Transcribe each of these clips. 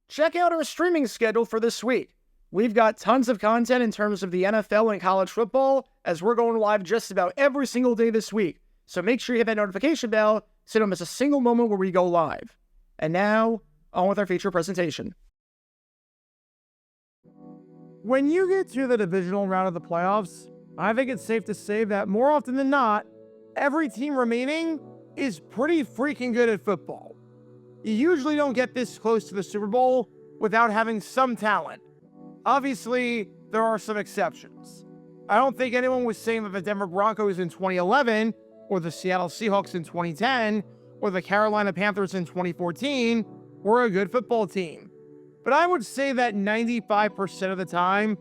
check out our streaming schedule for this week. We've got tons of content in terms of the NFL and college football, as we're going live just about every single day this week. So make sure you hit that notification bell so you don't miss a single moment where we go live. And now, on with our feature presentation. When you get to the divisional round of the playoffs, I think it's safe to say that more often than not, every team remaining is pretty freaking good at football. You usually don't get this close to the Super Bowl without having some talent. Obviously, there are some exceptions. I don't think anyone was saying that the Denver Broncos in 2011, or the Seattle Seahawks in 2010, or the Carolina Panthers in 2014 were a good football team. But I would say that 95% of the time,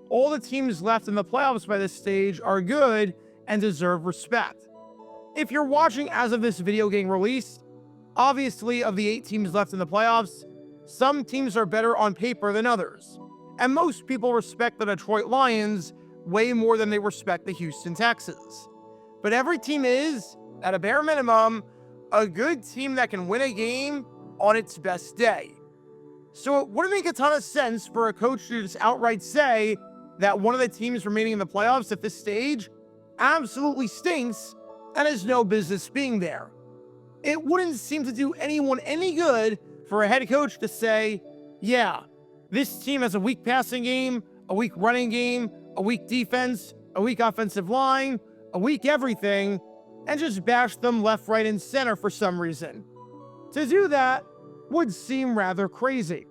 all the teams left in the playoffs by this stage are good and deserve respect. If you're watching as of this video getting released, obviously of the 8 teams left in the playoffs, some teams are better on paper than others. And most people respect the Detroit Lions way more than they respect the Houston Texans. But every team is, at a bare minimum, a good team that can win a game on its best day. So it wouldn't make a ton of sense for a coach to just outright say that one of the teams remaining in the playoffs at this stage absolutely stinks and has no business being there. It wouldn't seem to do anyone any good for a head coach to say, yeah, this team has a weak passing game, a weak running game, a weak defense, a weak offensive line, a weak everything, and just bash them left, right, and center for some reason. To do that would seem rather crazy.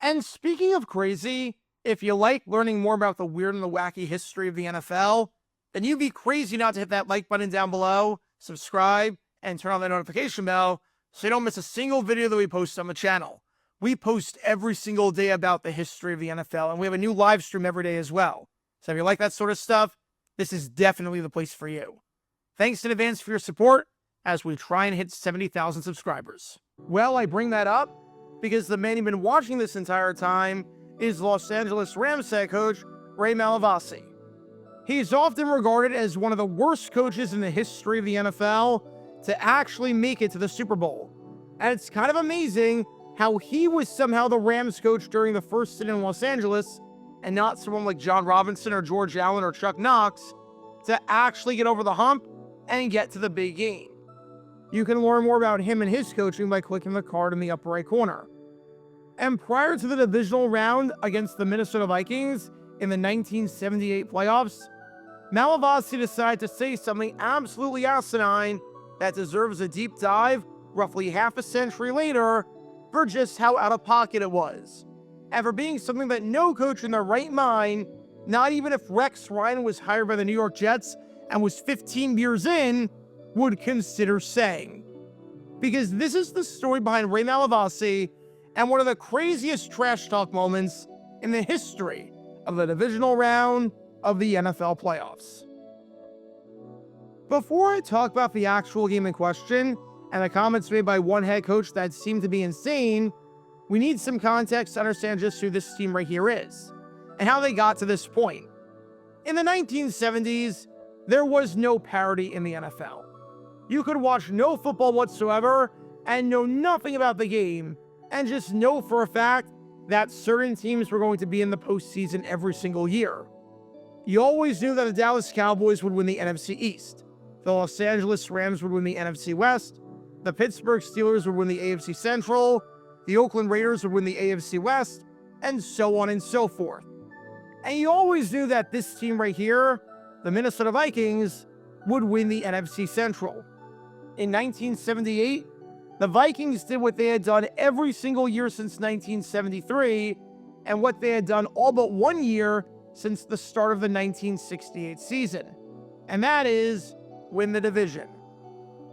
And speaking of crazy, if you like learning more about the weird and the wacky history of the NFL, then you'd be crazy not to hit that like button down below, subscribe, and turn on the notification bell so you don't miss a single video that we post on the channel. We post every single day about the history of the NFL, and we have a new live stream every day as well. So if you like that sort of stuff, this is definitely the place for you. Thanks in advance for your support as we try and hit 70,000 subscribers. Well, I bring that up because the man you've been watching this entire time is Los Angeles Rams head coach Ray Malavasi. He's often regarded as one of the worst coaches in the history of the NFL to actually make it to the Super Bowl. And it's kind of amazing how he was somehow the Rams coach during the first stint in Los Angeles and not someone like John Robinson or George Allen or Chuck Knox to actually get over the hump and get to the big game. You can learn more about him and his coaching by clicking the card in the upper right corner. And prior to the divisional round against the Minnesota Vikings in the 1978 playoffs, Malavasi decided to say something absolutely asinine that deserves a deep dive roughly half a century later for just how out of pocket it was, and for being something that no coach in their right mind, not even if Rex Ryan was hired by the New York Jets and was 15 years in, would consider saying. Because this is the story behind Ray Malavasi and one of the craziest trash talk moments in the history of the divisional round of the NFL playoffs. Before I talk about the actual game in question and the comments made by one head coach that seemed to be insane, we need some context to understand just who this team right here is and how they got to this point. In the 1970s, there was no parity in the NFL. You could watch no football whatsoever and know nothing about the game and just know for a fact that certain teams were going to be in the postseason every single year. You always knew that the Dallas Cowboys would win the NFC East, the Los Angeles Rams would win the NFC West, the Pittsburgh Steelers would win the AFC Central, the Oakland Raiders would win the AFC West, and so on and so forth. And you always knew that this team right here, the Minnesota Vikings, would win the NFC Central. In 1978, the Vikings did what they had done every single year since 1973, and what they had done all but one year since the start of the 1968 season, and that is win the division.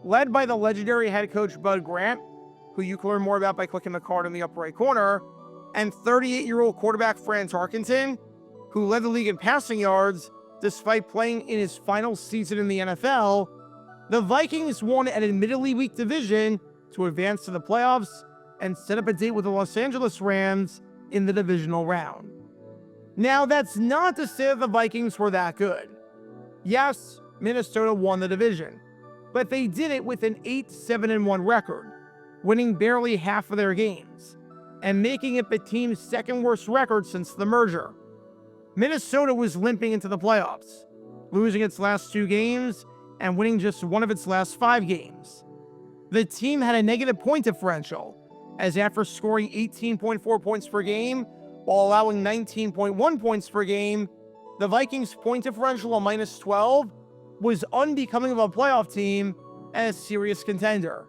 Led by the legendary head coach Bud Grant, who you can learn more about by clicking the card in the upper right corner, and 38-year-old quarterback Fran Tarkenton, who led the league in passing yards despite playing in his final season in the NFL, the Vikings won an admittedly weak division to advance to the playoffs and set up a date with the Los Angeles Rams in the divisional round. Now, that's not to say that the Vikings were that good. Yes, Minnesota won the division, but they did it with an 8-7-1 record, winning barely half of their games. and making it the team's second worst record since the merger. Minnesota was limping into the playoffs, losing its last 2 games and winning just one of its last 5 games. The team had a negative point differential, as after scoring 18.4 points per game while allowing 19.1 points per game, the Vikings' point differential of -12 was unbecoming of a playoff team and a serious contender.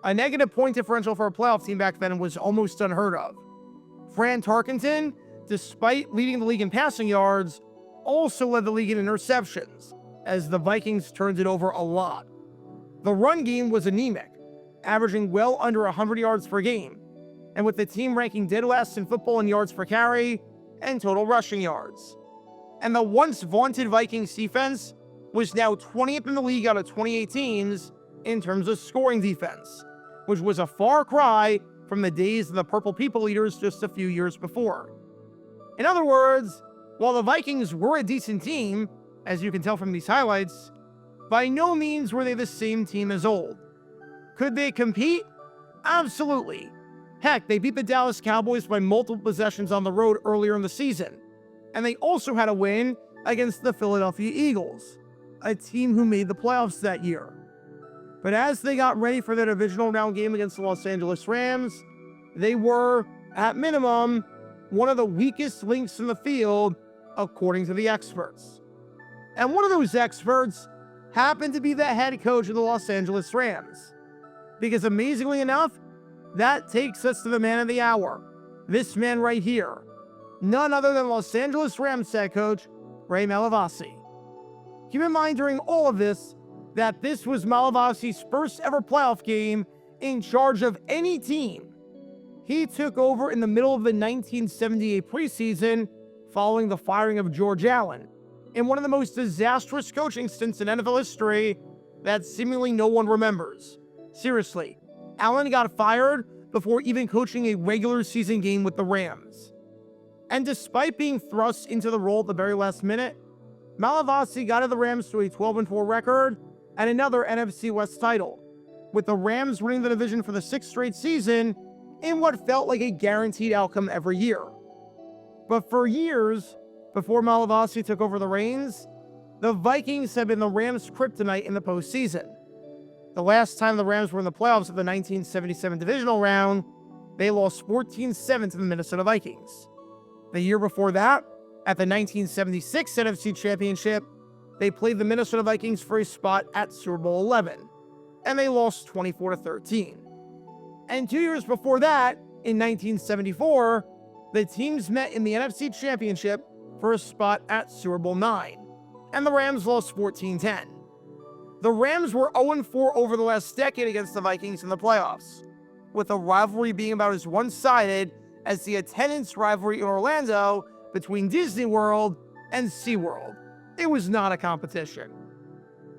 A negative point differential for a playoff team back then was almost unheard of. Fran Tarkenton, despite leading the league in passing yards, also led the league in interceptions, as the Vikings turned it over a lot. The run game was anemic, averaging well under 100 yards per game, and with the team ranking dead last in football in yards per carry and total rushing yards. And the once vaunted Vikings defense was now 20th in the league out of 28 teams in terms of scoring defense, which was a far cry from the days of the Purple People Eaters just a few years before. In other words, while the Vikings were a decent team, as you can tell from these highlights, by no means were they the same team as old. Could they compete? Absolutely. Heck, they beat the Dallas Cowboys by multiple possessions on the road earlier in the season. And they also had a win against the Philadelphia Eagles, a team who made the playoffs that year. But as they got ready for their divisional round game against the Los Angeles Rams, they were, at minimum, one of the weakest links in the field, according to the experts. And one of those experts happened to be the head coach of the Los Angeles Rams. Because amazingly enough, that takes us to the man of the hour. This man right here. None other than Los Angeles Rams head coach, Ray Malavasi. Keep in mind during all of this, that this was Malavasi's first ever playoff game in charge of any team. He took over in the middle of the 1978 preseason following the firing of George Allen, in one of the most disastrous coaching stints in NFL history that seemingly no one remembers. Seriously, Allen got fired before even coaching a regular season game with the Rams. And despite being thrust into the role at the very last minute, Malavasi guided the Rams to a 12-4 record and another NFC West title, with the Rams winning the division for the 6th straight season in what felt like a guaranteed outcome every year. But for years, before Malavasi took over the reins, the Vikings had been the Rams' kryptonite in the postseason. The last time the Rams were in the playoffs of the 1977 divisional round, they lost 14-7 to the Minnesota Vikings. The year before that, at the 1976 NFC Championship, they played the Minnesota Vikings for a spot at Super Bowl 11, and they lost 24-13. And 2 years before that, in 1974, the teams met in the NFC Championship for a spot at Super Bowl 9, and the Rams lost 14-10. The Rams were 0-4 over the last decade against the Vikings in the playoffs, with the rivalry being about as one-sided as the attendance rivalry in Orlando between Disney World and SeaWorld. It was not a competition.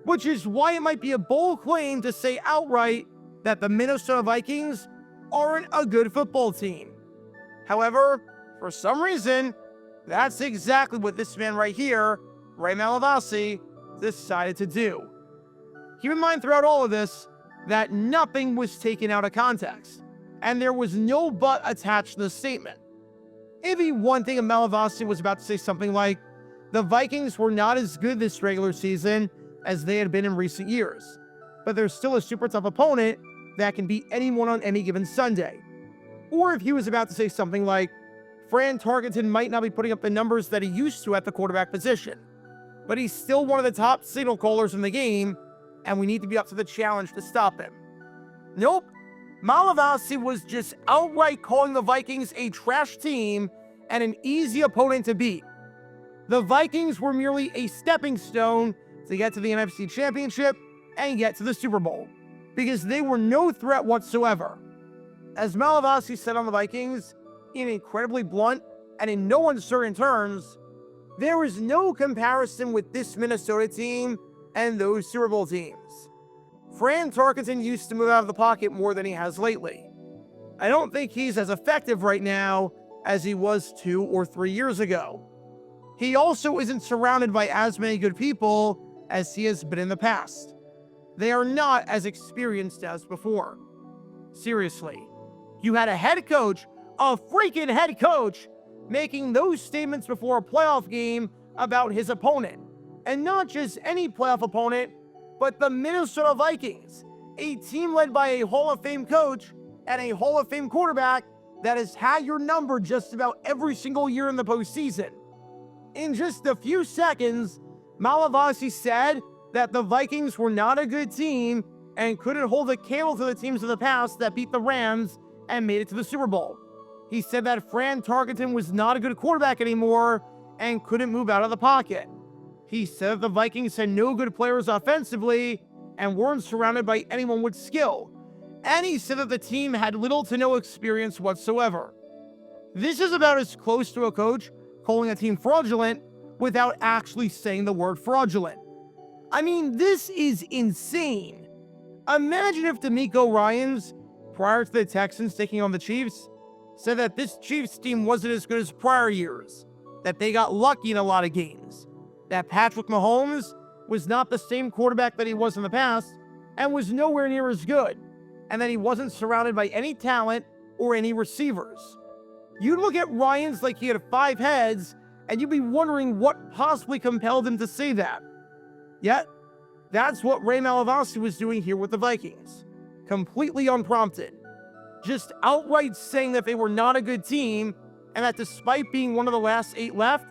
Which is why it might be a bold claim to say outright that the Minnesota Vikings aren't a good football team. However, for some reason, that's exactly what this man right here, Ray Malavasi, decided to do. Keep in mind throughout all of this that nothing was taken out of context, and there was no but attached to the statement. It'd be one thing if Malavasi was about to say something like, the Vikings were not as good this regular season as they had been in recent years, but they're still a super tough opponent that can beat anyone on any given Sunday. Or if he was about to say something like, Fran Tarkenton might not be putting up the numbers that he used to at the quarterback position, but he's still one of the top signal callers in the game, and we need to be up to the challenge to stop him. Nope. Malavasi was just outright calling the Vikings a trash team and an easy opponent to beat. The Vikings were merely a stepping stone to get to the NFC Championship and get to the Super Bowl, because they were no threat whatsoever. As Malavasi said on the Vikings, in incredibly blunt and in no uncertain terms, there is no comparison with this Minnesota team and those Super Bowl teams. Fran Tarkenton used to move out of the pocket more than he has lately. I don't think he's as effective right now as he was 2 or 3 years ago. He also isn't surrounded by as many good people as he has been in the past. They are not as experienced as before. Seriously, you had a head coach A freaking head coach making those statements before a playoff game about his opponent. And not just any playoff opponent, but the Minnesota Vikings, a team led by a Hall of Fame coach and a Hall of Fame quarterback that has had your number just about every single year in the postseason. In just a few seconds, Malavasi said that the Vikings were not a good team and couldn't hold a candle to the teams of the past that beat the Rams and made it to the Super Bowl. He said that Fran Tarkenton was not a good quarterback anymore and couldn't move out of the pocket. He said that the Vikings had no good players offensively and weren't surrounded by anyone with skill. And he said that the team had little to no experience whatsoever. This is about as close to a coach calling a team fraudulent without actually saying the word fraudulent. I mean, this is insane. Imagine if DeMeco Ryans, prior to the Texans taking on the Chiefs, said that this Chiefs team wasn't as good as prior years, that they got lucky in a lot of games, that Patrick Mahomes was not the same quarterback that he was in the past and was nowhere near as good, and that he wasn't surrounded by any talent or any receivers. You'd look at Ryans like he had 5 heads, and you'd be wondering what possibly compelled him to say that. Yet, that's what Ray Malavasi was doing here with the Vikings. Completely unprompted. Just outright saying that they were not a good team, and that despite being one of the last 8 left,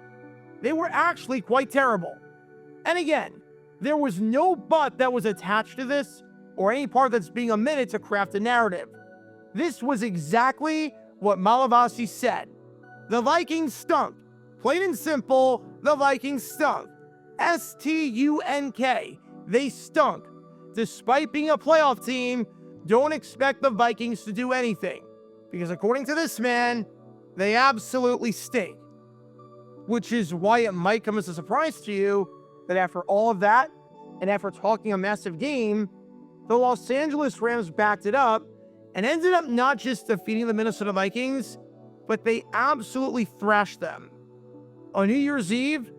they were actually quite terrible. And again, there was no but that was attached to this, or any part that's being omitted to craft a narrative. This was exactly what Malavasi said. The Vikings stunk. Plain and simple, the Vikings stunk. S-T-U-N-K. They stunk. Despite being a playoff team, don't expect the Vikings to do anything. Because according to this man, they absolutely stink. Which is why it might come as a surprise to you that after all of that, and after talking a massive game, the Los Angeles Rams backed it up and ended up not just defeating the Minnesota Vikings, but they absolutely thrashed them. On New Year's Eve,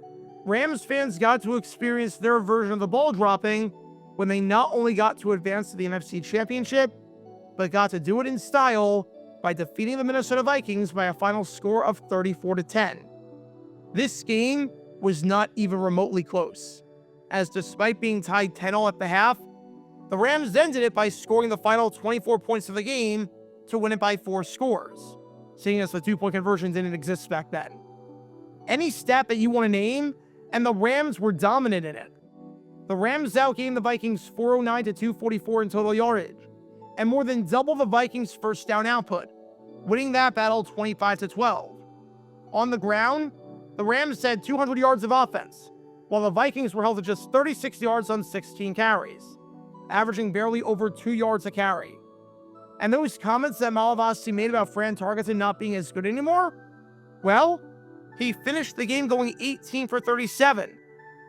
Rams fans got to experience their version of the ball dropping when they not only got to advance to the NFC Championship, but got to do it in style by defeating the Minnesota Vikings by a final score of 34-10. This game was not even remotely close, as despite being tied 10-all at the half, the Rams ended it by scoring the final 24 points of the game to win it by 4 scores, seeing as the 2-point conversion didn't exist back then. Any stat that you want to name, and the Rams were dominant in it. The Rams outgained the Vikings 409 to 244 in total yardage, and more than double the Vikings' first down output, winning that battle 25-12. On the ground, the Rams had 200 yards of offense, while the Vikings were held to just 36 yards on 16 carries, averaging barely over 2 yards a carry. And those comments that Malavasi made about Fran Tarkenton not being as good anymore? Well, he finished the game going 18 for 37,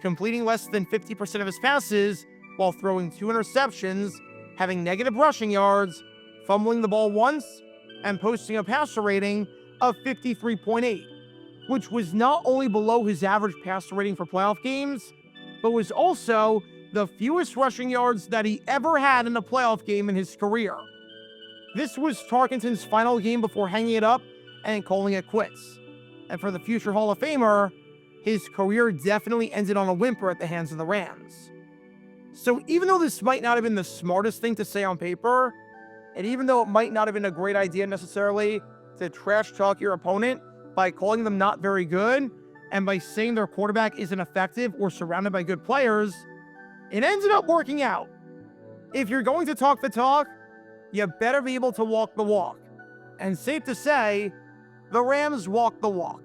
completing less than 50% of his passes while throwing 2 interceptions, having negative rushing yards, fumbling the ball once, and posting a passer rating of 53.8, which was not only below his average passer rating for playoff games, but was also the fewest rushing yards that he ever had in a playoff game in his career. This was Tarkenton's final game before hanging it up and calling it quits. And for the future Hall of Famer, his career definitely ended on a whimper at the hands of the Rams. So even though this might not have been the smartest thing to say on paper, and even though it might not have been a great idea necessarily to trash talk your opponent by calling them not very good, and by saying their quarterback isn't effective or surrounded by good players, it ended up working out. If you're going to talk the talk, you better be able to walk the walk. And safe to say, the Rams walked the walk.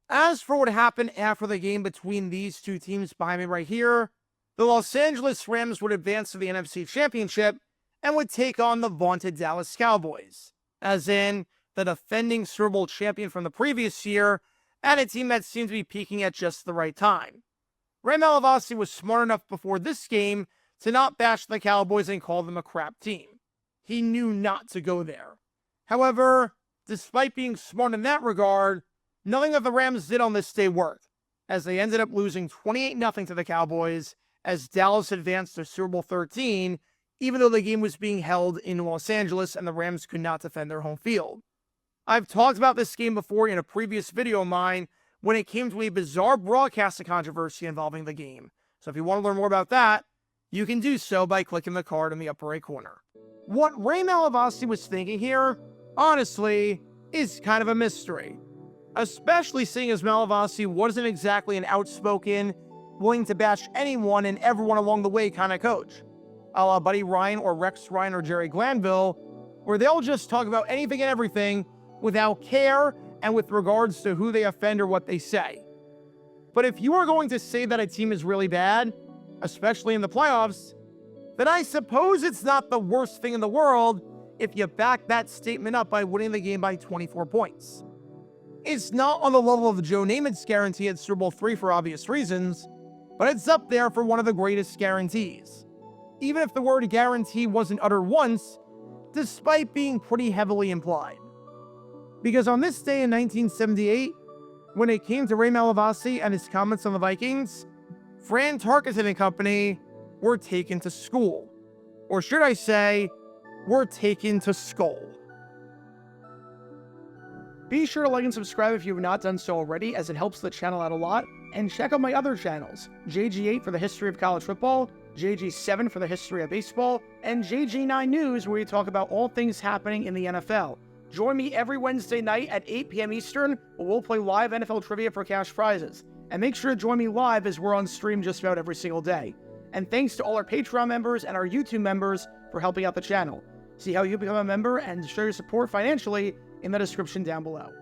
As for what happened after the game between these two teams behind me right here, the Los Angeles Rams would advance to the NFC Championship and would take on the vaunted Dallas Cowboys, as in the defending Super Bowl champion from the previous year, and a team that seemed to be peaking at just the right time. Ray Malavasi was smart enough before this game to not bash the Cowboys and call them a crap team. He knew not to go there. However, despite being smart in that regard, nothing that the Rams did on this day worked, as they ended up losing 28-0 to the Cowboys as Dallas advanced to Super Bowl 13, even though the game was being held in Los Angeles and the Rams could not defend their home field. I've talked about this game before in a previous video of mine when it came to a bizarre broadcasting controversy involving the game. So if you want to learn more about that, you can do so by clicking the card in the upper right corner. What Ray Malavasi was thinking here, honestly, is kind of a mystery. Especially seeing as Malavasi wasn't exactly an outspoken, willing to bash anyone and everyone along the way kind of coach, a la Buddy Ryan or Rex Ryan or Jerry Glanville, where they'll just talk about anything and everything without care and with regards to who they offend or what they say. But if you are going to say that a team is really bad, especially in the playoffs, then I suppose it's not the worst thing in the world if you back that statement up by winning the game by 24 points. It's not on the level of the Joe Namath's guarantee at Super Bowl III for obvious reasons, but it's up there for one of the greatest guarantees. Even if the word guarantee wasn't uttered once, despite being pretty heavily implied. Because on this day in 1978, when it came to Ray Malavasi and his comments on the Vikings, Fran Tarkenton and company were taken to school. Or should I say, were taken to skull. Be sure to like and subscribe if you have not done so already, as it helps the channel out a lot. And check out my other channels, JG8 for the history of college football, JG7 for the history of baseball, and JG9 News, where we talk about all things happening in the NFL. Join me every Wednesday night at 8 p.m. Eastern, where we'll play live NFL trivia for cash prizes. And make sure to join me live, as we're on stream just about every single day. And thanks to all our Patreon members and our YouTube members for helping out the channel. See how you become a member and show your support financially in the description down below.